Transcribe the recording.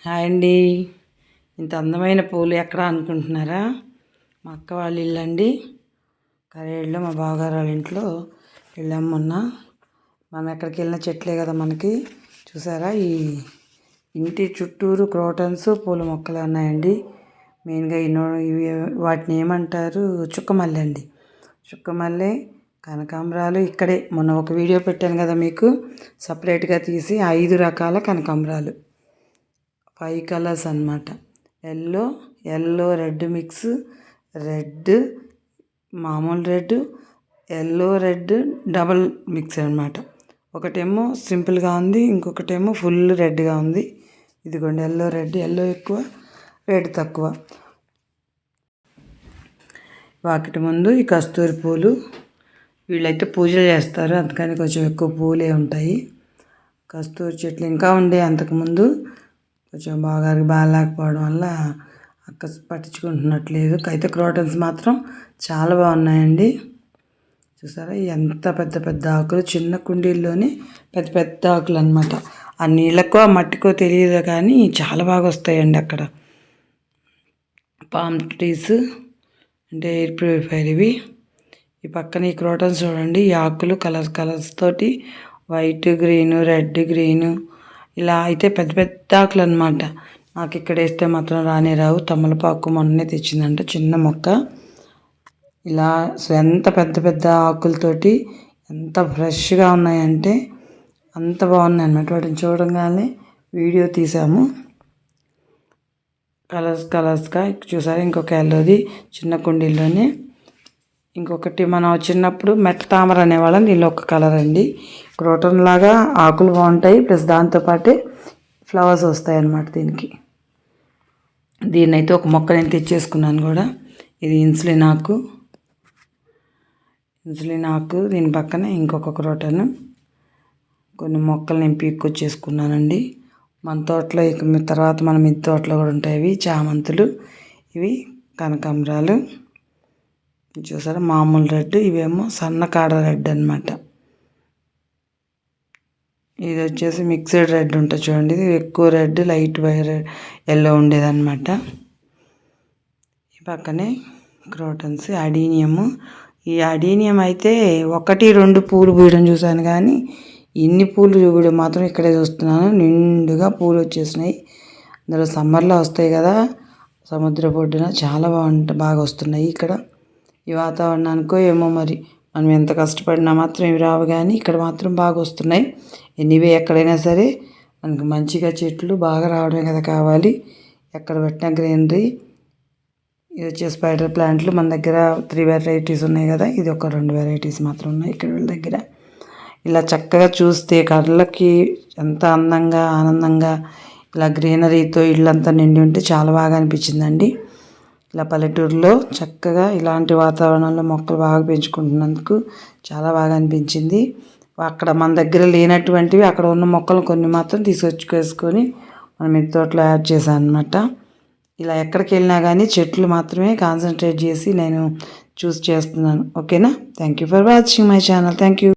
Hi అండి. ఇంత అందమైన పూలు ఎక్కడ అనుకుంటున్నారా? మా అక్క వాళ్ళ ఇల్లు అండి. కరేళ్ళలో మా బావగారు వాళ్ళ ఇంట్లో వెళ్ళాం మొన్న. మనం ఎక్కడికి వెళ్ళిన చెట్లే కదా మనకి. చూసారా, ఈ ఇంటి చుట్టూరు క్రోటన్స్ పూల మొక్కలు ఉన్నాయండి. మెయిన్గా ఇవి వాటిని ఏమంటారు, చుక్కమల్లె అండి. చుక్కమల్లె, కనకాంబరాలు. ఇక్కడే మొన్న ఒక వీడియో పెట్టాను కదా మీకు, సపరేట్గా తీసి 5 రకాల కనకాంబరాలు, 5 కలర్స్ అన్నమాట. ఎల్లో రెడ్ మిక్స్, రెడ్, మామూలు red, yellow red double mix అనమాట. ఒకటేమో సింపుల్గా ఉంది, ఇంకొకటేమో ఫుల్ రెడ్గా ఉంది. ఇదిగోండి ఎల్లో రెడ్, ఎల్లో ఎక్కువ, రెడ్ తక్కువ. వాకిటి ముందు ఈ కస్తూరి పూలు, వీళ్ళైతే పూజలు చేస్తారు, అందుకని కొంచెం ఎక్కువ పూలే ఉంటాయి. కస్తూరి చెట్లు ఇంకా ఉండే అంతకుముందు, కొంచెం బాగారికి బాగాలేకపోవడం వల్ల అక్క పట్టించుకుంటున్నట్లేదు. అయితే క్రోటన్స్ మాత్రం చాలా బాగున్నాయండి. చూసారా, ఎంత పెద్ద పెద్ద ఆకులు, చిన్న కుండీల్లోనే పెద్ద పెద్ద ఆకులు అనమాట. ఆ నీళ్ళకో ఆ మట్టికో తెలియదు కానీ చాలా బాగా వస్తాయండి అక్కడ. పామ్ ట్రీస్ అంటే ఎయిర్ ప్యూరిఫైర్ ఇవి. ఈ పక్కన ఈ క్రోటన్స్ చూడండి, ఈ ఆకులు కలర్స్ తోటి, వైట్ గ్రీను, రెడ్ గ్రీను, ఇలా అయితే పెద్ద పెద్ద ఆకులు అనమాట. నాకు ఇక్కడ వేస్తే మాత్రం రానే రావు. తమలపాకు మొన్నే తెచ్చిందంట, చిన్న మొక్క. ఇలా ఎంత పెద్ద పెద్ద ఆకులతోటి ఎంత ఫ్రెష్గా ఉన్నాయంటే అంత బాగున్నాయి అన్నమాట. వాటిని చూడంగానే వీడియో తీసాము. కలర్స్గా చూసారు. ఇంకొక ఎల్లోది చిన్న కుండీల్లోనే. ఇంకొకటి మనం చిన్నప్పుడు మెట్ట తామర అనేవాళ్ళం, దీనిలో ఒక కలర్ అండి. క్రోటన్ లాగా ఆకులు బాగుంటాయి, ప్లస్ దాంతోపాటే ఫ్లవర్స్ వస్తాయి అన్నమాట దీనికి. దీన్నైతే ఒక మొక్క నేను తెచ్చేసుకున్నాను కూడా. ఇది ఇన్సులిన్ ఆకు. దీని పక్కన ఇంకొక క్రోటన్. కొన్ని మొక్కలు నేను పీక్కొచ్చేసుకున్నానండి. మన తోటలో ఇక తర్వాత మన మిద్దె తోటలో కూడా ఉంటాయి. ఇవి చామంతులు, ఇవి కనకాంబరాలు. చూసారా, మామూలు రెడ్, ఇవేమో సన్నకాడ రెడ్ అనమాట. ఇది వచ్చేసి మిక్స్డ్ రెడ్ ఉంటుంది చూడండి. ఇది ఎక్కువ రెడ్, లైట్ ఎల్లో ఉండేదన్నమాట. ఈ పక్కనే క్రోటన్స్, అడీనియము. ఈ అడీనియం అయితే 1-2 పూలు పూయడం చూశాను కానీ ఇన్ని పూలు చూపడం మాత్రం ఇక్కడే చూస్తున్నాను. నిండుగా పూలు వచ్చేసినాయి. అందులో సమ్మర్లో వస్తాయి కదా, సముద్ర ఒడ్డున చాలా బాగా వస్తున్నాయి ఇక్కడ. ఈ వాతావరణానికో ఏమో మరి, మనం ఎంత కష్టపడినా మాత్రం ఇవి రావు, కానీ ఇక్కడ మాత్రం బాగా వస్తున్నాయి. ఎనీవే, ఎక్కడైనా సరే మనకు మంచిగా చెట్లు బాగా రావడమే కదా కావాలి. ఎక్కడ పెట్టినా గ్రీనరీ. ఇది వచ్చేసి స్పైడర్ ప్లాంట్లు. మన దగ్గర 3 వెరైటీస్ ఉన్నాయి కదా, ఇది ఒక 2 వెరైటీస్ మాత్రం ఉన్నాయి ఇక్కడ వీళ్ళ దగ్గర. ఇలా చక్కగా చూస్తే కళ్ళకి ఎంత అందంగా, ఆనందంగా, ఇలా గ్రీనరీతో ఇల్లంతా నిండి ఉంటే చాలా బాగా అనిపించిందండి. ఇలా పల్లెటూరులో చక్కగా ఇలాంటి వాతావరణంలో మొక్కలు బాగా పెంచుకుంటున్నందుకు చాలా బాగా అనిపించింది. అక్కడ మన దగ్గర లేనటువంటివి అక్కడ ఉన్న మొక్కలు కొన్ని మాత్రం తీసుకొచ్చుకేసుకొని మనం మిద్దె తోటలో యాడ్ చేశాను అనమాట. ఇలా ఎక్కడికి వెళ్ళినా కానీ చెట్లు మాత్రమే కాన్సన్ట్రేట్ చేసి నేను చూస్ చేస్తున్నాను. ఓకేనా? Thank you for watching my channel. Thank you.